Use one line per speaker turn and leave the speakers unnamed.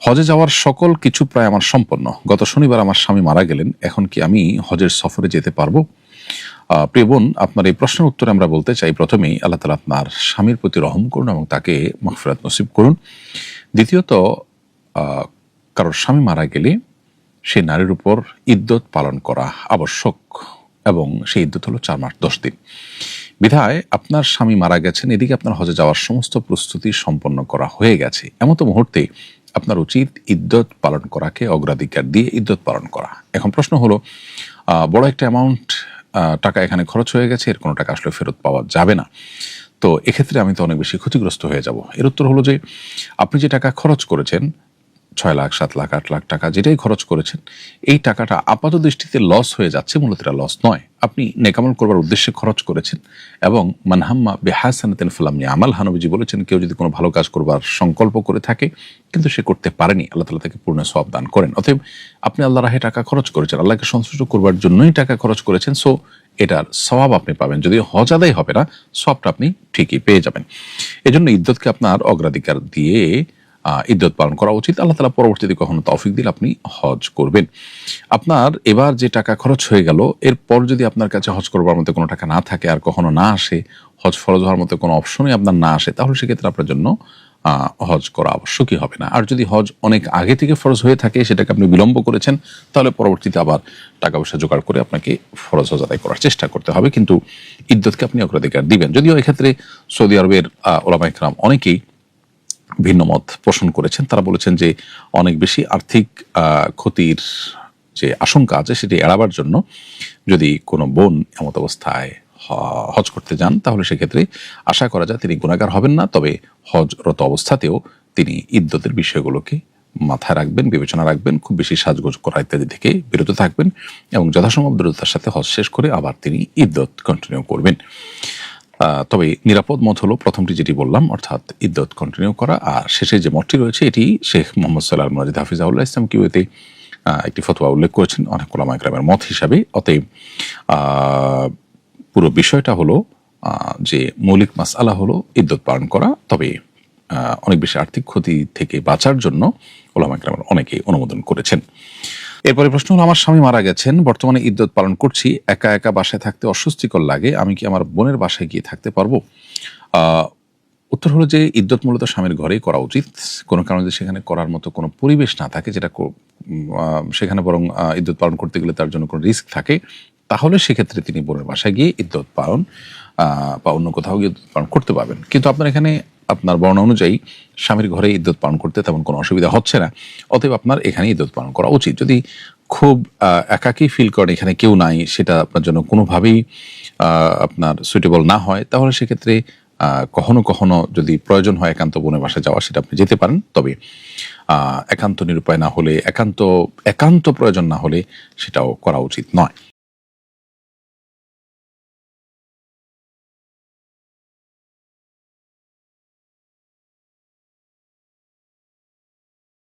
হজে যাওয়ার সকল কিছু প্রায় আমার সম্পন্ন। গত শনিবার আমার স্বামী মারা গেলেন। এখন কি আমি হজের সফরে যেতে পারবো? প্রিয় বোন, আপনার এই প্রশ্নের উত্তরে আমরা বলতে চাই, প্রথমেই আল্লাহ তাআলা আপনার স্বামীর প্রতি রহম করুন এবং তাকে মাগফিরাত নসিব করুন। দ্বিতীয়ত, কারোর স্বামী মারা গেলে সেই নারীর উপর ইদ্যত পালন করা আবশ্যক এবং সেই ইদ্যত হলো 4 মাস 10 দিন। বিধায় আপনার স্বামী মারা গেছেন, এদিকে আপনার হজে যাওয়ার সমস্ত প্রস্তুতি সম্পন্ন করা হয়ে গেছে, এমতো মুহূর্তে আপনার উচিত ইদ্যত পালন করাকে অগ্রাধিকার দিয়ে ইদ্যত পালন করা। এখন প্রশ্ন হলো, বড় একটা অ্যামাউন্ট টাকা এখানে খরচ হয়ে গেছে, এর কোনো টাকা আসলে ফেরত পাওয়া যাবে না, তো এক্ষেত্রে আমি তো অনেক বেশি ক্ষতিগ্রস্ত হয়ে যাব। এর উত্তর হলো যে, আপনি যে টাকা খরচ করেছেন 6 লাখ 7 লাখ 8 লাখ টাকা যেটাই খরচ করেছেন, এই টাকাটা আপাত দৃষ্টিতে লস হয়ে যাচ্ছে, মূলত এটা লস নয়। আপনি নেকামল করবার উদ্দেশ্যে খরচ করেছেন এবং মানহাম্মা বিহাসানাতিন ফালাম ইয়ামালহা, নবীজি বলেছেন, কেউ যদি কোনো ভালো কাজ করবার সংকল্প করে থাকে কিন্তু সে করতে পারেনি, আল্লাহ তাআলা তাকে পূর্ণ সওয়াব দান করেন। অতএব আপনি আল্লাহর রাহে টাকা খরচ করেছেন, আল্লাহকে সন্তুষ্ট করবার জন্যই টাকা খরচ করেছেন, সো এটার সওয়াব আপনি পাবেন। যদিও হজ আদায় হবে না, সওয়াবটা আপনি ঠিকই পেয়ে যাবেন। এজন্য ইদ্যতকে আপনার অগ্রাধিকার দিয়ে ইদ্যত পালন করা উচিত। আল্লাহ তাআলা পরবর্তীতে কখনো তৌফিক দিলে আপনি হজ করবেন। আপনার এবার যে টাকা খরচ হয়ে গেল, এরপর যদি আপনার কাছে হজ করবার মতো কোনো টাকা না থাকে, আর কখনো না আসে, হজ ফরজ হওয়ার মতো কোনো অপশনই আপনার না আসে, তাহলে সেক্ষেত্রে আপনার জন্য হজ করা আবশ্যকই হবে না। আর যদি হজ অনেক আগে থেকে ফরজ হয়ে থাকে, সেটাকে আপনি বিলম্ব করেছেন, তাহলে পরবর্তীতে আবার টাকা পয়সা জোগাড় করে আপনাকে ফরজ হজ আদায় করার চেষ্টা করতে হবে, কিন্তু ইদ্যতকে আপনি অগ্রাধিকার দিবেন। যদিও এক্ষেত্রে সৌদি আরবের উলামায়ে কেরাম অনেকেই ভিন্ন মত পোষণ করেছেন। তারা বলেছেন যে অনেক বেশি আর্থিক ক্ষতির যে আশঙ্কা আছে সেটি এড়াবার জন্য যদি কোনো বোন এমত অবস্থায় হজ করতে যান, তাহলে সেক্ষেত্রে আশা করা যায় তিনি গুনাহগার হবেন না, তবে হজরত অবস্থাতেও তিনি ইদ্যতের বিষয়গুলোকে মাথায় রাখবেন, বিবেচনা রাখবেন, খুব বেশি সাজগোজ করা ইত্যাদি থেকে বিরত থাকবেন এবং যথাসম্ভব দ্রুততার সাথে হজ শেষ করে আবার তিনি ইদ্যত কন্টিনিউ করবেন। তবে নিরাপদ মত হলো প্রথমটি যেটি বললাম, অর্থাৎ ইদ্যত কন্টিনিউ করা। আর শেষে যে মতটি রয়েছে, এটি শেখ মোহাম্মদ সাল্লাহ মুজাহিদ হাফিজাহুল্লাহ ইসলাম কিউতে একটি ফতোয়া উল্লেখ করেছেন অনেক উলামায়ে কেরামের মত হিসাবে। অতএব পুরো বিষয়টা হলো যে মৌলিক মাসআলা হলো ইদ্যত পালন করা, তবে অনেক বেশি আর্থিক ক্ষতি থেকে বাঁচার জন্য উলামায়ে কেরামের অনেকেই অনুমোদন করেছেন। এরপরে প্রশ্ন হলো, আমার স্বামী মারা গেছেন, বর্তমানে ইদ্যত পালন করছি, একা একা বাসায় থাকতে অস্বস্তিকর লাগে, আমি কি আমার বোনের বাসায় গিয়ে থাকতে পারবো? উত্তর হলো যে, ইদ্যত মূলত স্বামীর ঘরেই করা উচিত। কোনো কারণে যদি সেখানে করার মতো কোনো পরিবেশ না থাকে, যেটা সেখানে বরং ইদ্যত পালন করতে গেলে তার জন্য কোনো রিস্ক থাকে, তাহলে সেক্ষেত্রে তিনি বোনের বাসায় গিয়ে ইদ্যত পালন বা অন্য কোথাও গিয়ে ইদ্যত পালন করতে পারবেন। কিন্তু আপনার এখানে আপনার বর্ণনা অনুযায়ী স্বামীর ঘরে ইদ্যত পালন করতে তেমন কোনো অসুবিধা হচ্ছে না, অতএব আপনার এখানে ইদ্যত পালন করা উচিত। যদি খুব একাকী ফিল করেন, এখানে কেউ নাই, সেটা আপনার জন্য কোনোভাবেই আপনার সুইটেবল না হয়, তাহলে সেক্ষেত্রে কখনো কখনো যদি প্রয়োজন হয় একান্ত বোনের বাসায় যাওয়া, সেটা আপনি যেতে পারেন। তবে একান্ত নিরুপায় না হলে, একান্ত প্রয়োজন না হলে সেটাও করা উচিত নয়।